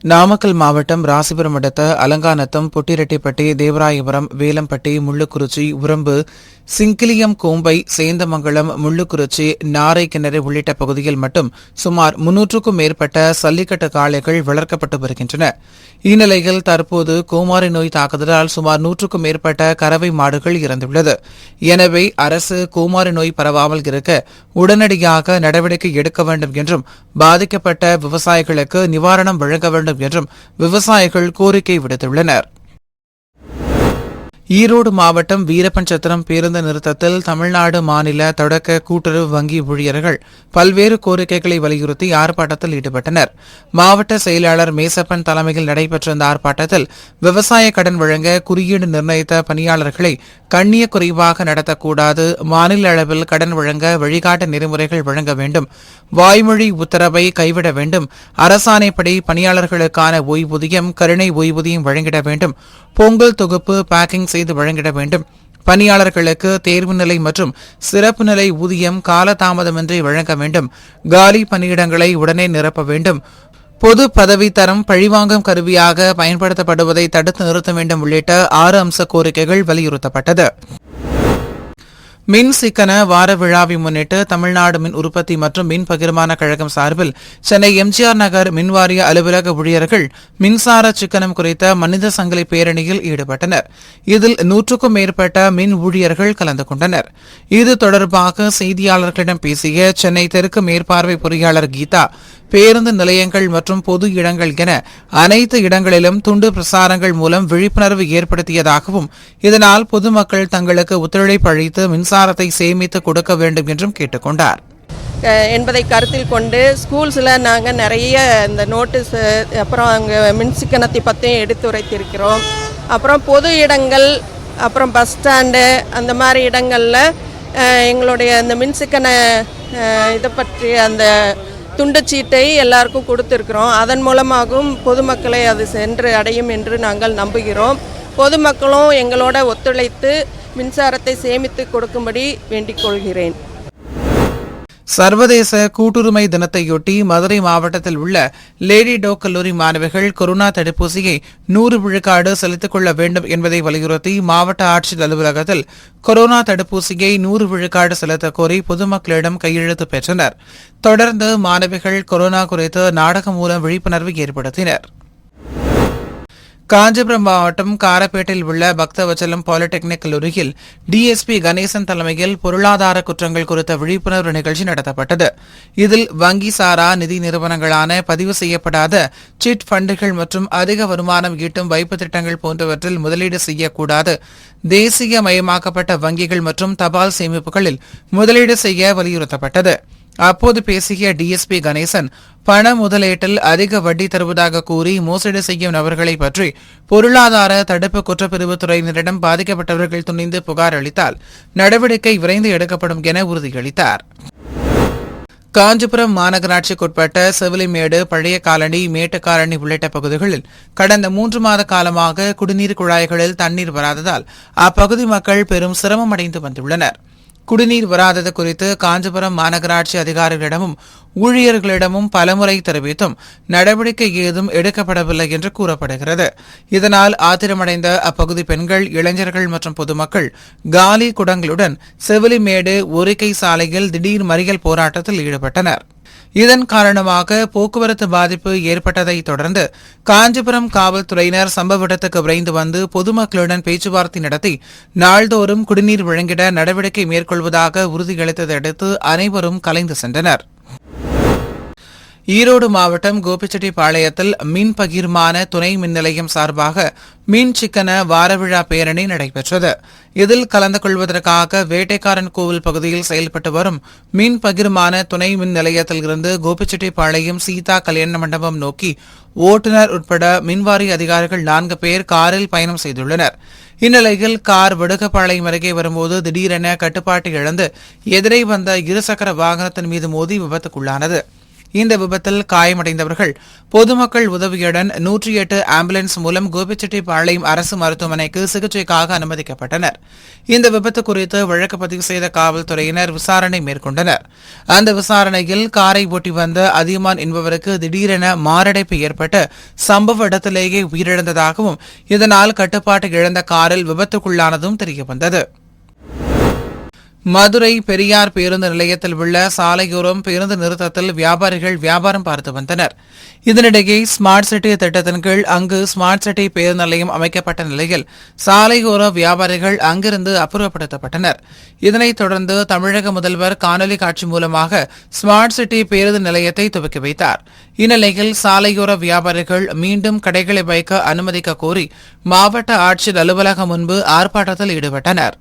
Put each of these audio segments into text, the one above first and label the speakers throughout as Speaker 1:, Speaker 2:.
Speaker 1: நாமக்கல் மாவட்டம் ராசிபுரம் அடுத்த அலங்காநத்தம், பொட்டிரெட்டிப்பட்டி, தேவராயபுரம், வேலம்பட்டி, முள்ளுக்குறிச்சி, உரம்பு, சிங்கிலியம், கோம்பை, சேந்தமங்கலம், முள்ளுக்குறிச்சி, நாரைக்கிணறு உள்ளிட்ட பகுதியில் மட்டும் சுமார் 300க்கும் மேற்பட்ட சல்லிக்கட்டு காளைகள் வளர்க்கப்பட்டு வருகின்றன. இந்நிலையில் தற்போது கோமாரி நோய் தாக்குதலால் சுமார் 100க்கும் மேற்பட்ட கறவை மாடுகள் இறந்துள்ளது. எனவே அரசு கோமாரி நோய் பரவாமல் இருக்க உடனடியாக நடவடிக்கை எடுக்க வேண்டும் என்றும் பாதிக்கப்பட்ட விவசாயிகளுக்கு நிவாரணம் வழங்க வேண்டும் என்றும் விவசாயிகள் கோரிக்கை விடுத்துள்ளனர். ஈரோடு மாவட்டம் வீரப்பன்சத்திரம் பேருந்து நிறுத்தத்தில் தமிழ்நாடு மாநில தொடக்க கூட்டுறவு வங்கி ஊழியர்கள் பல்வேறு கோரிக்கைகளை வலியுறுத்தி ஆர்ப்பாட்டத்தில் ஈடுபட்டனர். மாவட்ட செயலாளர் மேசப்பன் தலைமையில் நடைபெற்ற இந்த ஆர்ப்பாட்டத்தில் விவசாய கடன் வழங்க குறியீடு நிர்ணயித்த பணியாளர்களை கண்ணிய குறைவாக நடத்தக்கூடாது, மாநில அளவில் கடன் வழங்க வழிகாட்டு நெறிமுறைகள் வழங்க வேண்டும், வாய்மொழி உத்தரவை கைவிட வேண்டும், அரசாணைப்படி பணியாளர்களுக்கான ஓய்வூதியம், கருணை ஓய்வூதியம் வழங்கிட வேண்டும், பொங்கல் தொகுப்பு பேக்கிங் செய்து வழங்கிட வேண்டும், பணியாளர்களுக்கு தேர்வு நிலை மற்றும் சிறப்பு நிலை ஊதியம் காலதாமதமின்றி வழங்க வேண்டும், காலி பணியிடங்களை உடனே நிரப்ப வேண்டும், பொது பதவி தரம் பழிவாங்கும் கருவியாக பயன்படுத்தப்படுவதை தடுத்து நிறுத்த வேண்டும் உள்ளிட்ட 6 அம்ச கோரிக்கைகள் வலியுறுத்தப்பட்டது. மின் சிக்கன வார விழாவை முன்னிட்டு தமிழ்நாடு மின் உற்பத்தி மற்றும் மின் பகிர்மான கழகம் சார்பில் சென்னை எம்ஜிஆர் நகர் மின்வாரிய அலுவலக ஊழியர்கள் மின்சார சிக்கனம் குறித்த மனித சங்கிலி பேரணியில் ஈடுபட்டனர். இதில் 100க்கும் மேற்பட்ட மின் ஊழியர்கள் கலந்து கொண்டனர். இது தொடர்பாக செய்தியாளர்களிடம் பேசிய சென்னை தெற்கு மேற்பார்வை பொறியாளர் கீதா, பேருந்து நிலையங்கள் மற்றும் பொது இடங்கள் என அனைத்து இடங்களிலும் துண்டு பிரசாரங்கள் மூலம் விழிப்புணர்வு ஏற்படுத்தியதாகவும் இதனால் பொதுமக்கள் தங்களுக்கு ஒத்துழைப்பு அளித்து மின்சாரத்தை சேமித்து கொடுக்க வேண்டும் என்றும் கேட்டுக் கொண்டார்.
Speaker 2: என்பதை கருத்தில் கொண்டு ஸ்கூல்ஸில் நாங்கள் நிறைய இந்த நோட்டீஸ், அப்புறம் அங்கே மின் சிக்கனத்தை பற்றியும் எடுத்துரைத்திருக்கிறோம். அப்புறம் பொது இடங்கள், அப்புறம் பஸ் ஸ்டாண்டு, அந்த மாதிரி இடங்களில் எங்களுடைய அந்த மின் சிக்கன இதை பற்றி அந்த துண்டுச்சீட்டை எல்லாருக்கும் கொடுத்துருக்குறோம். அதன் மூலமாகவும் பொதுமக்களை அது சென்று அடையும் என்று நாங்கள் நம்புகிறோம். பொதுமக்களும் எங்களோட ஒத்துழைத்து மின்சாரத்தை சேமித்து கொடுக்கும்படி வேண்டிக் கொள்கிறேன்.
Speaker 1: சர்வதேச கூட்டுரிமை தினத்தையொட்டி மதுரை மாவட்டத்தில் உள்ள லேடி டோக் கல்லூரி மாணவிகள் கொரோனா தடுப்பூசியை 100 விழுக்காடு செலுத்திக் கொள்ள வேண்டும் என்பதை வலியுறுத்தி மாவட்ட ஆட்சியர் அலுவலகத்தில் கொரோனா தடுப்பூசியை 100 விழுக்காடு செலுத்த கோரி பொதுமக்களிடம் கையெழுத்து பெற்றனர். தொடர்ந்து மாணவிகள் கொரோனா குறித்து நாடகம் மூலம் விழிப்புணர்வு ஏற்படுத்தினர். காஞ்சிபுரம் மாவட்டம் காரப்பேட்டையில் உள்ள பக்தவச்சலம் பாலிடெக்னிக் கல்லூரியில் டிஎஸ்பி கணேசன் தலைமையில் பொருளாதார குற்றங்கள் குறித்த விழிப்புணர்வு நிகழ்ச்சி நடத்தப்பட்டது. இதில் வங்கி சாரா நிதி நிறுவனங்களான பதிவு செய்யப்படாத சிட் ஃபண்டுகள் மற்றும் அதிக வருமானம் ஈட்டும் வைப்பு திட்டங்கள் போன்றவற்றில் முதலீடு செய்யக்கூடாது, தேசியமயமாக்கப்பட்ட வங்கிகள் மற்றும் தபால் சேமிப்புகளில் முதலீடு செய்ய வலியுறுத்தப்பட்டது. அப்போது பேசிய டிஎஸ்பி கணேசன், பண முதலீட்டில் அதிக வட்டி தருவதாக கூறி மோசடி செய்யும் நபர்களை பற்றி பொருளாதார தடுப்பு குற்றப்பிரிவு துறையினரிடம் பாதிக்கப்பட்டவர்கள் துணிந்து புகார் அளித்தால் நடவடிக்கை விரைந்து எடுக்கப்படும் என உறுதியளித்தார். காஞ்சிபுரம் மாநகராட்சிக்குட்பட்ட செவிலிமேடு, பழைய காலனி, மேட்டுக்காலனி உள்ளிட்ட பகுதிகளில் கடந்த 3 மாத காலமாக குடிநீர் குழாய்களில் தண்ணீர் வராததால் அப்பகுதி மக்கள் பெரும் சிரமம் அடைந்து வந்துள்ளனர். குடிநீர் வராதது குறித்து காஞ்சிபுரம் மாநகராட்சி அதிகாரிகளிடமும் ஊழியர்களிடமும் பலமுறை தெரிவித்தும் நடவடிக்கை ஏதும் எடுக்கப்படவில்லை என்று கூறப்படுகிறது. இதனால் ஆத்திரமடைந்த அப்பகுதி பெண்கள், இளைஞர்கள் மற்றும் பொதுமக்கள் காலி குடங்களுடன் செவிலிமேடு ஒரிக்கை சாலையில் திடீர் மறியல் போராட்டத்தில் ஈடுபட்டனர். இதன் காரணமாக போக்குவரத்து பாதிப்பு ஏற்பட்டதை தொடர்ந்து காஞ்சிபுரம் காவல்துறையினர் சம்பவ இடத்துக்கு விரைந்து வந்து பொதுமக்களுடன் பேச்சுவார்த்தை நடத்தி நாள்தோறும் குடிநீர் வழங்கிட நடவடிக்கை மேற்கொள்வதாக உறுதியளித்ததை அடுத்து அனைவரும் கலைந்து சென்றனர். ஈரோடு மாவட்டம் கோபிச்செட்டிப்பாளையத்தில் மின் பகிர்மான துணை மின் நிலையம் சார்பாக மின் சிக்கன வாரவிழா பேரணி நடைபெற்றது. இதில் கலந்து கொள்வதற்காக வேட்டைக்காரன் கோவில் பகுதியில் செயல்பட்டு வரும் மின் பகிர்மான துணை மின் நிலையத்தில் இருந்து கோபிச்செட்டிப்பாளையம் சீதா கல்யாண மண்டபம் நோக்கி ஓட்டுநர் உட்பட மின்வாரிய அதிகாரிகள் 4 பேர் காரில் பயணம் செய்துள்ளனர். இந்நிலையில் கார் விடுகப்பாளையம் அருகே வரும்போது திடீரென கட்டுப்பாட்டை இழந்து எதிரே வந்த இருசக்கர வாகனத்தின் மீது மோதி விபத்துக்குள்ளானது. இந்த விபத்தில் காயமடைந்தவர்கள் பொதுமக்கள் உதவியுடன் 108 ஆம்புலன்ஸ் மூலம் கோபிச்செட்டிப்பாளையம் அரசு மருத்துவமனைக்கு சிகிச்சைக்காக அனுமதிக்கப்பட்டனர். இந்த விபத்து குறித்து வழக்கு பதிவு செய்த காவல்துறையினர் விசாரணை மேற்கொண்டனர். அந்த விசாரணையில் காரை ஓட்டி வந்த அதியமான் என்பவருக்கு திடீரென மாரடைப்பு ஏற்பட்டு சம்பவ இடத்திலேயே உயிரிழந்ததாகவும் இதனால் கட்டுப்பாட்டை இழந்த காரில் விபத்துக்குள்ளானதும் தெரியவந்தது. மதுரை பெரியார் பேருந்து நிலையத்தில் உள்ள சாலையோரம் பேருந்து நிறுத்தத்தில் வியாபாரிகள் வியாபாரம் பார்த்து வந்தனர். இதனிடையே ஸ்மார்ட் சிட்டி திட்டத்தின் கீழ் அங்கு ஸ்மார்ட் சிட்டி பேருந்து நிலையம் அமைக்கப்பட்ட நிலையில் சாலையோர வியாபாரிகள் அங்கிருந்து அப்புறப்படுத்தப்பட்டனர். இதனைத் தொடர்ந்து தமிழக முதல்வர் காணொலி காட்சி மூலமாக ஸ்மார்ட் சிட்டி பேருந்து நிலையத்தை துவக்கி வைத்தார். இந்நிலையில் சாலையோர வியாபாரிகள் மீண்டும் கடைகளை வைக்க அனுமதிக்க கோரி மாவட்ட ஆட்சியர் அலுவலகம் முன்பு ஆர்ப்பாட்டத்தில் ஈடுபட்டனர்.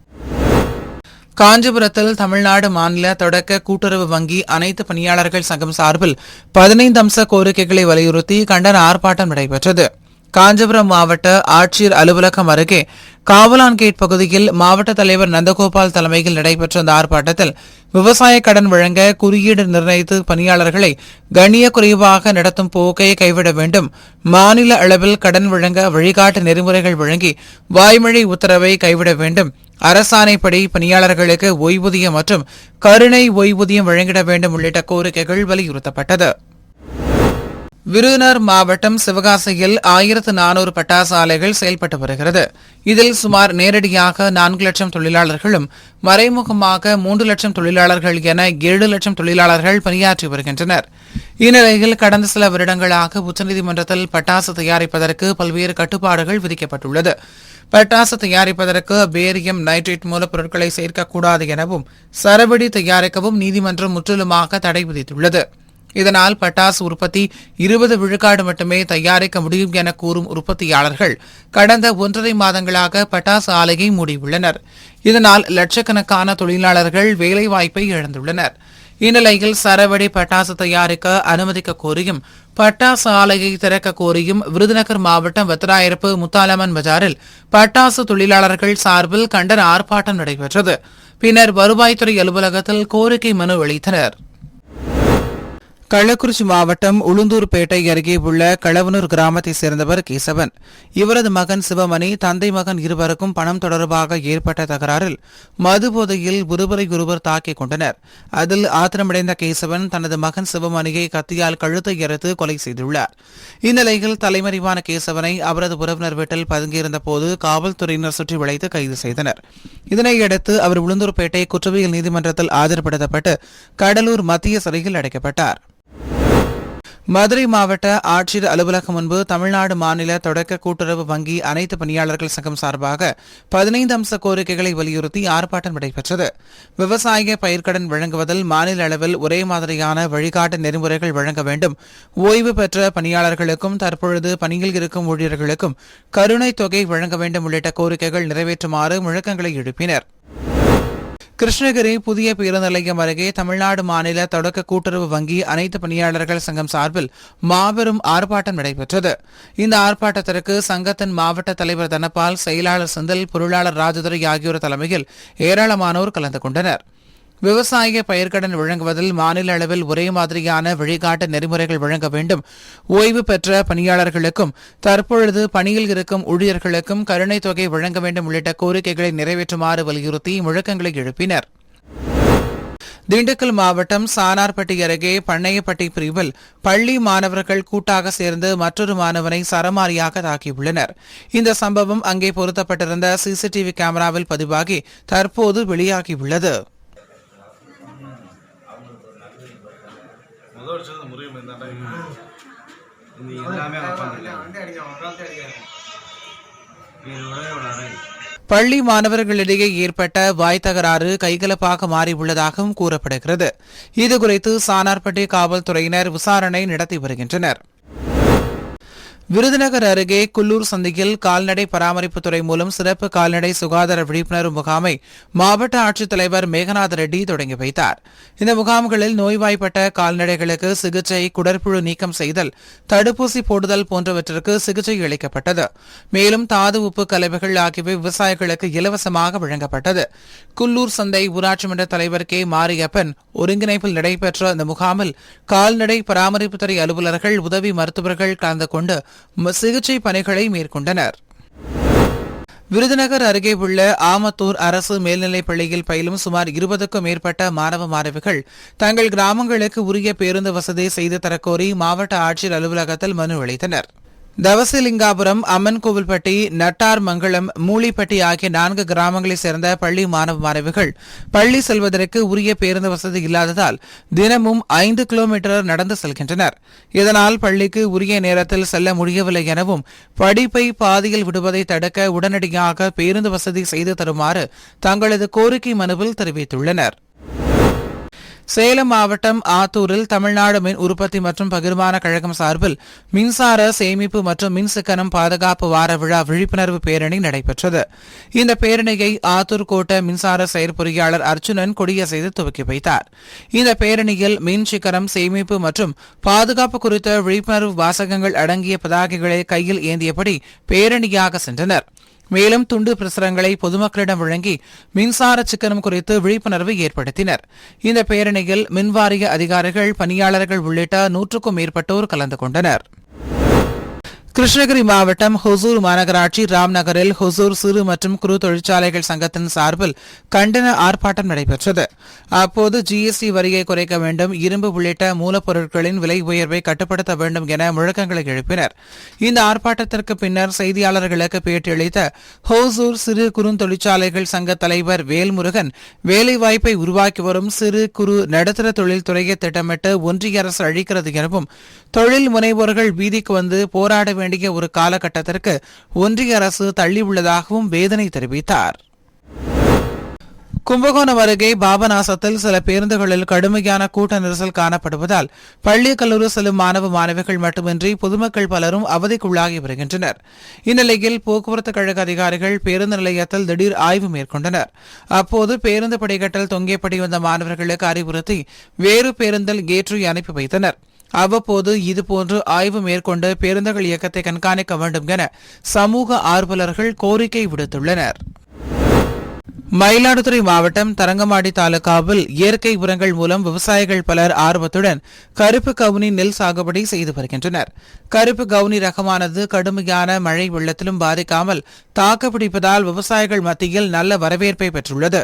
Speaker 1: காஞ்சிபுரத்தில் தமிழ்நாடு மாநில தொடக்க கூட்டுறவு வங்கி அனைத்து பணியாளர்கள் சங்கம் சார்பில் 15 அம்ச கோரிக்கைகளை வலியுறுத்தி கண்டன ஆர்ப்பாட்டம் நடைபெற்றது. காஞ்சிபுரம் மாவட்ட ஆட்சியர் அலுவலகம் அருகே காவலான்கேட் பகுதியில் மாவட்ட தலைவர் நந்தகோபால் தலைமையில் நடைபெற்ற இந்த ஆர்ப்பாட்டத்தில் விவசாய கடன் வழங்க குறியீடு நிர்ணயித்து பணியாளர்களை கண்ணிய குறைவாக நடத்தும் போக்கை கைவிட வேண்டும், மாநில அளவில் கடன் வழங்க வழிகாட்டு நெறிமுறைகள் வழங்கி வாய்மொழி உத்தரவை கைவிட வேண்டும், அரசாணைப்படி பணியாளர்களுக்கு ஓய்வூதியம் மற்றும் கருணை ஓய்வூதியம் வழங்கிட வேண்டும் உள்ளிட்ட கோரிக்கைகள் வலியுறுத்தப்பட்டது. விருதுநகர் மாவட்டம் சிவகாசியில் 1400 பட்டாசு ஆலைகள் செயல்பட்டு வருகிறது. இதில் சுமார் நேரடியாக 4 லட்சம் தொழிலாளர்களும் மறைமுகமாக 3 லட்சம் தொழிலாளர்கள் என 7 லட்சம் தொழிலாளர்கள் பணியாற்றி வருகின்றனர். இந்நிலையில் கடந்த சில வருடங்களாக உச்சநீதிமன்றத்தில் பட்டாசு தயாரிப்பதற்கு பல்வேறு கட்டுப்பாடுகள் விதிக்கப்பட்டுள்ளது. பட்டாசு தயாரிப்பதற்கு பேரியம் நைட்ரேட் மூலப்பொருட்களை சேர்க்கக்கூடாது எனவும் சரவெடி தயாரிக்கவும் நீதிமன்றம் முற்றிலுமாக தடை விதித்துள்ளது. இதனால் பட்டாசு உற்பத்தி 20 விழுக்காடு மட்டுமே தயாரிக்க முடியும் என கூறும் உற்பத்தியாளர்கள் கடந்த 1.5 மாதங்களாக பட்டாசு ஆலையை மூடியுள்ளனர். இதனால் லட்சக்கணக்கான தொழிலாளர்கள் வேலைவாய்ப்பை இழந்துள்ளனர். இந்நிலையில் சரவெடி பட்டாசு தயாரிக்க அனுமதிக்க கோரியும் பட்டாசு ஆலையை திறக்க கோரியும் விருதுநகர் மாவட்டம் வத்திராயிருப்பு முத்தாலம்மன் பஜாரில் பட்டாசு தொழிலாளர்கள் சார்பில் கண்டன ஆர்ப்பாட்டம் நடைபெற்றது. பின்னர் வருவாய்த்துறை அலுவலகத்தில் கோரிக்கை மனு அளித்தனர். கள்ளக்குறிச்சி மாவட்டம் உளுந்தூர்பேட்டை அருகே உள்ள களவனூர் கிராமத்தைச் சேர்ந்தவர் கேசவன். இவரது மகன் சிவமணி தந்தை மகன் இருவருக்கும் பணம் தொடர்பாக ஏற்பட்ட தகராறில் மது போதையில் ஒருவரை தாக்கிக் கொண்டனர். அதில் ஆத்திரமடைந்த கேசவன் தனது மகன் சிவமணியை கத்தியால் கழுத்தை அறுத்து கொலை செய்துள்ளார். இந்நிலையில் தலைமறைவான கேசவனை அவரது உறவினர் வீட்டில் பதுங்கியிருந்த போது காவல்துறையினர் சுற்றி வளைத்து கைது செய்தனர். இதனையடுத்து அவர் உளுந்தூர்பேட்டை குற்றவியல் நீதிமன்றத்தில் ஆஜர்படுத்தப்பட்டு கடலூர் மத்திய சிறையில் அடைக்கப்பட்டார். மதுரை மாவட்ட ஆட்சியர் அலுவலகம் முன்பு தமிழ்நாடு மாநில தொடக்க கூட்டுறவு வங்கி அனைத்து பணியாளர்கள் சங்கம் சார்பாக 15 அம்ச கோரிக்கைகளை வலியுறுத்தி ஆர்ப்பாட்டம் நடைபெற்றது. விவசாய பயிர்க்கடன் வழங்குவதில் மாநில அளவில் ஒரே மாதிரியான வழிகாட்டு நெறிமுறைகள் வழங்க வேண்டும், ஓய்வு பெற்ற பணியாளர்களுக்கும் தற்பொழுது பணியில் இருக்கும் ஊழியர்களுக்கும் கருணை தொகை வழங்க வேண்டும் உள்ளிட்ட கோரிக்கைகள் நிறைவேற்றுமாறு முழக்கங்களை எழுப்பினர். கிருஷ்ணகிரி புதிய பேருந்து நிலையம் அருகே தமிழ்நாடு மாநில தொடக்க கூட்டுறவு வங்கி அனைத்து பணியாளர்கள் சங்கம் சார்பில் மாபெரும் ஆர்ப்பாட்டம் நடைபெற்றது. இந்த ஆர்ப்பாட்டத்திற்கு சங்கத்தின் மாவட்ட தலைவர் தனபால், செயலாளர் செந்தில், பொருளாளர் ராஜதுரை ஆகியோர் தலைமையில் ஏராளமானோர் கலந்து கொண்டனர். விவசாய பயிர்க்கடன் வழங்குவதில் மாநில அளவில் ஒரே மாதிரியான வழிகாட்டு நெறிமுறைகள் வழங்க வேண்டும், ஓய்வு பெற்ற பணியாளர்களுக்கும் தற்பொழுது பணியில் இருக்கும் ஊழியர்களுக்கும் கருணை தொகை வழங்க வேண்டும் உள்ளிட்ட கோரிக்கைகளை நிறைவேற்றுமாறு வலியுறுத்தி முழக்கங்களை எழுப்பினர். திண்டுக்கல் மாவட்டம் சானார்பட்டி அருகே பண்ணையப்பட்டி பிரிவில் பள்ளி மாணவர்கள் கூட்டாக சேர்ந்து மற்றொரு மாணவனை சரமாரியாக தாக்கியுள்ளனர். இந்த சம்பவம் அங்கே பொருத்தப்பட்டிருந்த சிசிடிவி கேமராவில் பதிவாகி தற்போது வெளியாகியுள்ளது. பள்ளி மாணவர்களிடையே ஏற்பட்ட வாய் தகராறு கைகலப்பாக மாறியுள்ளதாகவும் கூறப்படுகிறது. இதுகுறித்து சானார்பட்டி காவல்துறையினர் விசாரணை நடத்தி வருகின்றனர். விருதுநகர் அருகே குள்ளூர் சந்தையில் கால்நடை பராமரிப்புத்துறை மூலம் சிறப்பு கால்நடை சுகாதார விழிப்புணர்வு முகாமை மாவட்ட ஆட்சித்தலைவர் மேகநாத ரெட்டி தொடங்கி வைத்தார். இந்த முகாம்களில் நோய்வாய்ப்பட்ட கால்நடைகளுக்கு சிகிச்சை, குடற்புழு நீக்கம் செய்தல், தடுப்பூசி போடுதல் போன்றவற்றிற்கு சிகிச்சை அளிக்கப்பட்டது. மேலும் தாது உப்பு கலவைகள் ஆகியவை விவசாயிகளுக்கு இலவசமாக வழங்கப்பட்டது. குள்ளூர் சந்தை ஊராட்சி மன்ற தலைவர் கே மாரியப்பன் ஒருங்கிணைப்பில் நடைபெற்ற இந்த முகாமில் கால்நடை பராமரிப்புத்துறை அலுவலர்கள், உதவி மருத்துவர்கள் கலந்து கொண்டு சிகிச்சை பணிகளை மேற்கொண்டனர். விருதுநகர் அருகே உள்ள ஆமத்தூர் அரசு மேல்நிலைப் பள்ளியில் பயிலும் சுமார் 20க்கும் மேற்பட்ட மாணவ மாணவிகள் தங்கள் கிராமங்களுக்கு உரிய பேருந்து வசதி செய்து தரக்கோரி மாவட்ட ஆட்சியர் அலுவலகத்தில் மனு அளித்தனர். தவசிலிங்காபுரம், அம்மன் கோவில்பட்டி, நட்டார் மங்கலம், மூலிப்பட்டி ஆகிய 4 கிராமங்களைச் சேர்ந்த பள்ளி மாணவ மாணவிகள் பள்ளி செல்வதற்கு உரிய பேருந்து வசதி இல்லாததால் தினமும் 5 கிலோமீட்டர் நடந்து செல்கின்றனர். இதனால் பள்ளிக்கு உரிய நேரத்தில் செல்ல முடியவில்லை எனவும் படிப்பை பாதியில் விடுவதை தடுக்க உடனடியாக பேருந்து வசதி செய்து தருமாறு தங்களது கோரிக்கை மனுவில் தெரிவித்துள்ளனர். சேலம் மாவட்டம் ஆத்தூரில் தமிழ்நாடு மின் உற்பத்தி மற்றும் பகிர்மான கழகம் சார்பில் மின்சார சேமிப்பு மற்றும் மின் சிக்கனம் பாதுகாப்பு வார விழா விழிப்புணர்வு பேரணி நடைபெற்றது. இந்த பேரணியை ஆத்தூர் கோட்ட மின்சார செயற்பொறியாளர் அர்ச்சுனன் கொடியசைத்து துவக்கி வைத்தார். இந்த பேரணியில் மின் சிக்கனம், சேமிப்பு மற்றும் பாதுகாப்பு குறித்த விழிப்புணர்வு வாசகங்கள் அடங்கிய பதாகைகளை கையில் ஏந்தியபடி பேரணியாக சென்றனர். மேலும் துண்டு பிரசுரங்களை பொதுமக்களிடம் வழங்கி மின்சார சிக்கனம் குறித்து விழிப்புணர்வு ஏற்படுத்தினர். இந்த பேரணியில் மின்வாரிய அதிகாரிகள், பணியாளர்கள் உள்ளிட்ட 100க்கும் மேற்பட்டோர் கலந்து கொண்டனர். கிருஷ்ணகிரி மாவட்டம் ஹொசூர் மாநகராட்சி ராம்நகரில் ஹொசூர் சிறு மற்றும் குறு தொழிற்சாலைகள் சங்கத்தின் சார்பில் கண்டன ஆர்ப்பாட்டம் நடைபெற்றது. அப்போது ஜிஎஸ்டி வரியை குறைக்க வேண்டும், இரும்பு உள்ளிட்ட மூலப்பொருட்களின் விலை உயர்வை கட்டுப்படுத்த வேண்டும் என முழக்கங்களை எழுப்பினர். இந்த ஆர்ப்பாட்டத்திற்கு பின்னர் செய்தியாளர்களுக்கு பேட்டியளித்த ஹொசூர் சிறு குறு தொழிற்சாலைகள் சங்க தலைவர் வேல்முருகன், வேலைவாய்ப்பை உருவாக்கி வரும் சிறு குறு நடுத்தர தொழில்துறையை திட்டமிட்டு ஒன்றிய அரசு அழிக்கிறது எனவும் தொழில் முனைவோர்கள் வீதிக்கு வந்து போராட வேண்டிய ஒரு காலகட்டத்திற்கு ஒன்றிய அரசு தள்ளியுள்ளதாகவும் வேதனை தெரிவித்தார். கும்பகோணம் அருகே பாபநாசத்தில் சில பேருந்துகளில் கடுமையான கூட்ட நெரிசல் காணப்படுவதால் பள்ளி, கல்லூரி செல்லும் மாணவ மாணவிகள் மட்டுமின்றி பொதுமக்கள் பலரும் அவதிக்குள்ளாகி வருகின்றனர். இந்நிலையில் போக்குவரத்து கழக அதிகாரிகள் பேருந்து நிலையத்தில் திடீர் ஆய்வு மேற்கொண்டனர். அப்போது பேருந்து படிக்கட்டில் தொங்கியபடி வந்த மாணவர்களுக்கு அறிவுறுத்தி வேறு பேருந்தில் ஏற்றி அனுப்பி வைத்தனர். அவ்வப்போது இதுபோன்று ஆய்வு மேற்கொண்டு பேருந்துகள் இயக்கத்தை கண்காணிக்க வேண்டும் என சமூக ஆர்வலர்கள் கோரிக்கை விடுத்துள்ளனர். மயிலாடுதுறை மாவட்டம் தரங்கம்பாடி தாலுகாவில் இயற்கை உரங்கள் மூலம் விவசாயிகள் பலர் ஆர்வத்துடன் கருப்பு கவுனி நெல் சாகுபடி செய்து வருகின்றனர். கருப்பு கவுனி ரகமானது கடுமையான மழை வெள்ளத்திலும் பாதிக்காமல் தாக்குப்பிடிப்பதால் விவசாயிகள் மத்தியில் நல்ல வரவேற்பை பெற்றுள்ளது.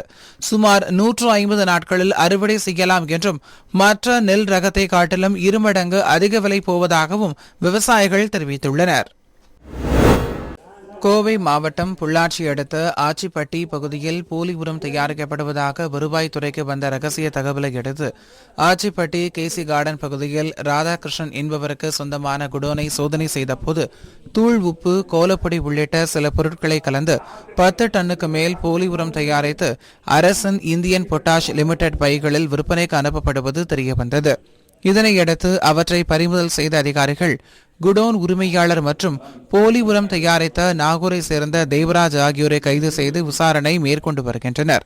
Speaker 1: சுமார் 150 நாட்களில் அறுவடை செய்யலாம் என்றும் மற்ற நெல் ரகத்தை காட்டிலும் 2 மடங்கு அதிக விலை போவதாகவும் விவசாயிகள் தெரிவித்துள்ளனர். கோவை மாவட்டம் பொள்ளாச்சி அடுத்த ஆச்சிப்பட்டி பகுதியில் போலி உரம் தயாரிக்கப்படுவதாக வருவாய்த்துறைக்கு வந்த ரகசிய தகவலை அடுத்து ஆச்சிப்பட்டி கேசி கார்டன் பகுதியில் ராதாகிருஷ்ணன் என்பவருக்கு சொந்தமான குடோனை சோதனை செய்தபோது தூள் உப்பு, கோலப்பொடி உள்ளிட்ட சில பொருட்களை கலந்து 10 டன்னுக்கு மேல் போலி உரம் தயாரித்து அரசன் இந்தியன் பொட்டாஷ் லிமிடெட் பைகளில் விற்பனைக்கு அனுப்பப்படுவது தெரியவந்தது. இதனையடுத்து அவற்றை பறிமுதல் செய்த அதிகாரிகள் குடோன் உரிமையாளர் மற்றும் போலி உரம் தயாரித்த நாகூரை சேர்ந்த தேவராஜ் ஆகியோரை கைது செய்து விசாரணை மேற்கொண்டு வருகின்றனர்.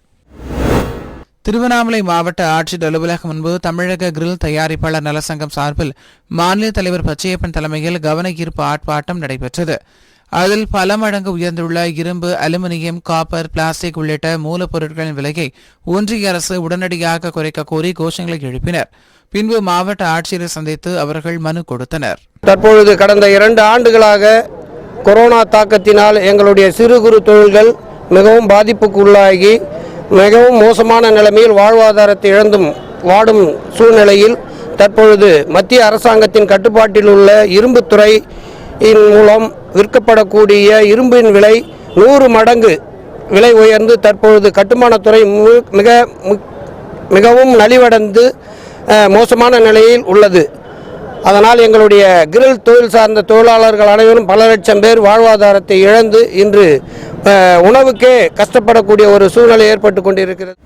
Speaker 1: திருவண்ணாமலை மாவட்ட ஆட்சியர் அலுவலகம் முன்பு தமிழக கிரில் தயாரிப்பாளர் நலசங்கம் சார்பில் மாநில தலைவர் பச்சையப்பன் தலைமையில் கவன ஈர்ப்பு ஆர்ப்பாட்டம் நடைபெற்றது. அதில் பல மடங்கு உயர்ந்துள்ள இரும்பு, அலுமினியம், காப்பர், பிளாஸ்டிக் உள்ளிட்ட மூலப்பொருட்களின் விலையை ஒன்றிய அரசு உடனடியாக குறைக்க கோரி கோஷங்களை எழுப்பினர். பின்பு மாவட்ட ஆட்சியரை சந்தித்து அவர்கள் மனு கொடுத்தனர்.
Speaker 3: தற்பொழுது கடந்த 2 ஆண்டுகளாக கொரோனா தாக்கத்தினால் எங்களுடைய சிறு குறு தொழில்கள் மிகவும் பாதிப்புக்கு உள்ளாகி மிகவும் மோசமான நிலைமையில் வாழ்வாதாரத்தை இழந்தும் வாடும் சூழ்நிலையில் தற்பொழுது மத்திய அரசாங்கத்தின் கட்டுப்பாட்டில் உள்ள இரும்புத்துறை மூலம் விற்கப்படக்கூடிய இரும்பின் விலை 100 மடங்கு விலை உயர்ந்து தற்பொழுது கட்டுமானத்துறை மிகவும் நலிவடைந்து மோசமான நிலையில் உள்ளது. அதனால் எங்களுடைய கிரில் தொழில் சார்ந்த தொழிலாளர்கள் அனைவரும் பல லட்சம் பேர் வாழ்வாதாரத்தை இழந்து இன்று உணவுக்கே கஷ்டப்படக்கூடிய ஒரு சூழ்நிலை ஏற்பட்டு கொண்டிருக்கிறது.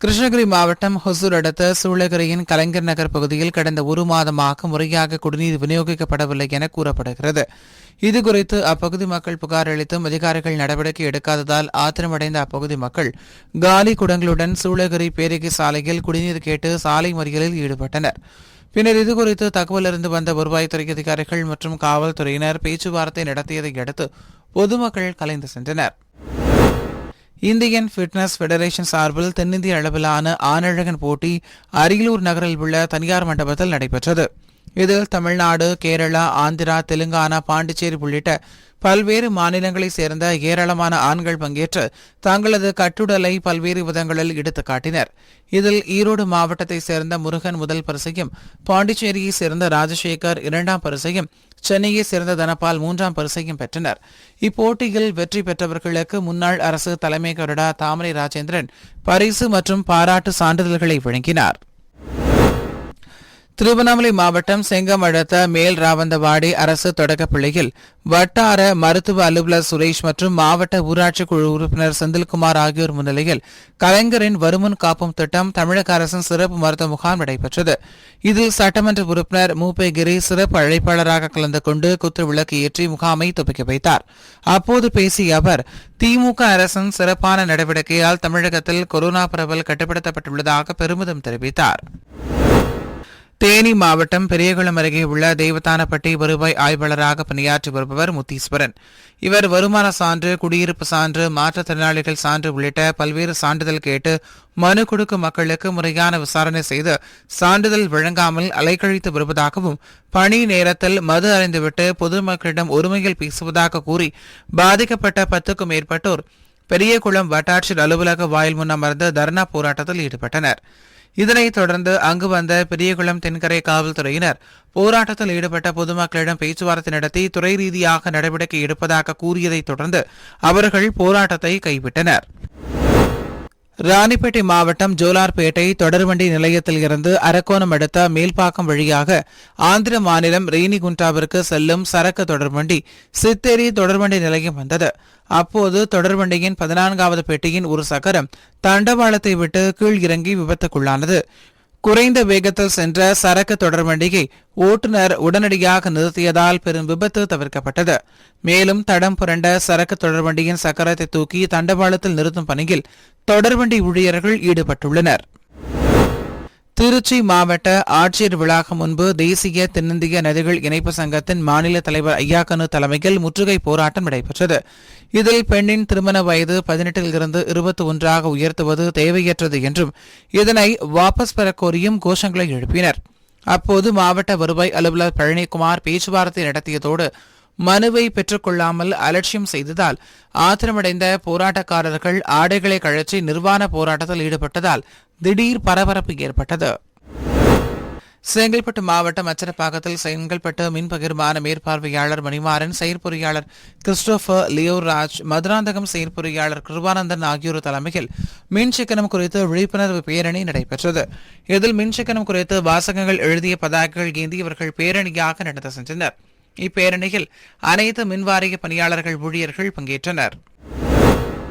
Speaker 1: கிருஷ்ணகிரி மாவட்டம் ஹொசூர் அடுத்த சூளகிரியின் கலைஞர் நகர் பகுதியில் கடந்த ஒரு மாதமாக முறையாக குடிநீர் விநியோகிக்கப்படவில்லை என கூறப்படுகிறது. இதுகுறித்து அப்பகுதி மக்கள் புகார் அளித்தும் அதிகாரிகள் நடவடிக்கை எடுக்காததால் ஆத்திரமடைந்த அப்பகுதி மக்கள் காலி குடங்களுடன் சூளகிரி பேரிகை சாலையில் குடிநீர் கேட்டு சாலை மறியலில் ஈடுபட்டனர். பின்னர் இதுகுறித்து தகவல் அறிந்து வந்த வருவாய்த்துறை அதிகாரிகள் மற்றும் காவல்துறையினர் பேச்சுவார்த்தை நடத்தியதை அடுத்து பொதுமக்கள் கலைந்து சென்றனர். இந்தியன் பிட்னஸ் பெடரேஷன் சார்பில் தென்னிந்திய அளவிலான ஆணழகன் போட்டி அரியலூர் நகரில் உள்ள தனியார் மண்டபத்தில் நடைபெற்றது. இதில் தமிழ்நாடு, கேரளா, ஆந்திரா, தெலுங்கானா, பாண்டிச்சேரி உள்ளிட்ட பல்வேறு மாநிலங்களைச் சேர்ந்த ஏராளமான ஆண்கள் பங்கேற்று தங்களது கட்டுடலை பல்வேறு விதங்களில் எடுத்துக் காட்டினர். இதில் ஈரோடு மாவட்டத்தைச் சேர்ந்த முருகன் முதல் பரிசையும், பாண்டிச்சேரியைச் சேர்ந்த ராஜசேகர் இரண்டாம் பரிசையும், சென்னையைச் சேர்ந்த தனபால் மூன்றாம் பரிசையும் பெற்றனர். இப்போட்டியில் வெற்றி பெற்றவர்களுக்கு முன்னாள் அரசு தலைமை கருடா தாமரை ராஜேந்திரன் பரிசு மற்றும் பாராட்டு சான்றிதழ்களை வழங்கினார். திருவண்ணாமலை மாவட்டம் செங்கம் அடுத்த மேல் ராவந்தவாடி அரசு தொடக்கப்பள்ளியில் வட்டார மருத்துவ அலுவலர் சுரேஷ் மற்றும் மாவட்ட ஊராட்சி குழு உறுப்பினர் செந்தில்குமார் ஆகியோர் முன்னிலையில் கலைஞரின் வருமுன் காப்பும் திட்டம் தமிழக அரசின் சிறப்பு மருத்துவ முகாம் நடைபெற்றது. இதில் சட்டமன்ற உறுப்பினர் மூப்பேகிரி சிறப்பு அழைப்பாளராக கலந்து கொண்டு குத்து விளக்கு ஏற்றி முகாமை துவக்கி வைத்தார். அப்போது பேசிய அவர், திமுக அரசின் சிறப்பான நடவடிக்கையால் தமிழகத்தில் கொரோனா பரவல் கட்டுப்படுத்தப்பட்டுள்ளதாக பெருமிதம் தெரிவித்தார். தேனி மாவட்டம் பெரியகுளம் அருகே உள்ள தேவதானப்பட்டி வருவாய் ஆய்வாளராக பணியாற்றி வருபவர் முத்தீஸ்வரன். இவர் வருமான சான்று, குடியிருப்பு சான்று, மாற்றுத்திறனாளிகள் சான்று உள்ளிட்ட பல்வேறு சான்றிதழ் கேட்டு மனு கொடுக்கும் மக்களுக்கு முறையான விசாரணை செய்து சான்றிதழ் வழங்காமல் அலைக்கழித்து வருவதாகவும், பணி நேரத்தில் மது அருந்திவிட்டு பொதுமக்களிடம் ஒருமையில் பேசுவதாக கூறி பாதிக்கப்பட்ட 10க்கும் மேற்பட்டோர் பெரியகுளம் வட்டாட்சியர் அலுவலக வாயில் முன் அமர்ந்து தர்ணா போராட்டத்தில் ஈடுபட்டனர். இதனைத் தொடர்ந்து அங்கு வந்த பெரியகுளம் தென்கரை காவல்துறையினர் போராட்டத்தில் ஈடுபட்ட பொதுமக்களிடம் பேச்சுவார்த்தை நடத்தி துறை ரீதியாக நடவடிக்கை எடுப்பதாக கூறியதைத் தொடர்ந்து அவர்கள் போராட்டத்தை கைவிட்டனர். ராணிப்பேட்டை மாவட்டம் ஜோலார்பேட்டை தொடர்வண்டி நிலையத்தில் இருந்து அரக்கோணம் அடுத்த மேல்பாக்கம் வழியாக ஆந்திர மாநிலம் ரேணிகுண்டாவிற்கு செல்லும் சரக்கு தொடர்வண்டி சித்தேரி தொடர்வண்டி நிலையம் வந்தது. அப்போது தொடர்வண்டியின் 14வது பெட்டியின் ஒரு சக்கரம் தண்டவாளத்தை விட்டு கீழ் இறங்கி விபத்துக்குள்ளானது. குறைந்த வேகத்தில் சென்ற சரக்கு தொடர்வண்டியை ஓட்டுநர் உடனடியாக நிறுத்தியதால் பெரும் விபத்து தவிர்க்கப்பட்டது. மேலும் தடம் புரண்ட சரக்கு தொடர்வண்டியின் சக்கரத்தை தூக்கி தண்டவாளத்தில் நிறுத்தும் பணியில் தொடர்வண்டி ஊழியர்கள் ஈடுபட்டுள்ளனர். திருச்சி மாவட்ட ஆட்சியர் வளாகம் முன்பு தேசிய தென்னிந்திய நதிகள் இணைப்பு சங்கத்தின் மாநில தலைவர் ஐயாக்கனு தலைமையில் முற்றுகை போராட்டம் நடைபெற்றது. இதில் பெண்ணின் திருமண வயது 18 இருந்து 21 உயர்த்துவது தேவையற்றது என்றும் இதனை வாபஸ் பெறக் கோரியும் கோஷங்களை எழுப்பினர். அப்போது மாவட்ட வருவாய் அலுவலர் பழனிக்குமார் பேச்சுவார்த்தை நடத்தியதோடு மனுவை பெற்றுக் கொள்ளாமல் அலட்சியம் செய்ததால் ஆத்திரமடைந்த போராட்டக்காரர்கள் ஆடைகளை கழற்றி நிர்வாண போராட்டத்தில் ஈடுபட்டதால் திடீர் பரபரப்பு ஏற்பட்டது. செங்கல்பட்டு மாவட்டம் அச்சரப்பாக்கத்தில் செங்கல்பட்டு மின் பகிர்மான மேற்பார்வையாளர் மணிமாறன், செயற்பொறியாளர் கிறிஸ்டோபர் லியோராஜ், மதுராந்தகம் செயற்பொறியாளர் கிருபானந்தன் ஆகியோர் தலைமையில் மின் சிக்கனம் குறித்து விழிப்புணர்வு பேரணி நடைபெற்றது. இதில் மின் சிக்கனம் குறித்து வாசகங்கள் எழுதிய பதாகைகள் ஏந்தியவர்கள் பேரணியாக நடந்து சென்றனர். இப்பேரணியில் அனைத்து மின்வாரிய பணியாளர்கள் ஊழியர்கள் பங்கேற்றனர்.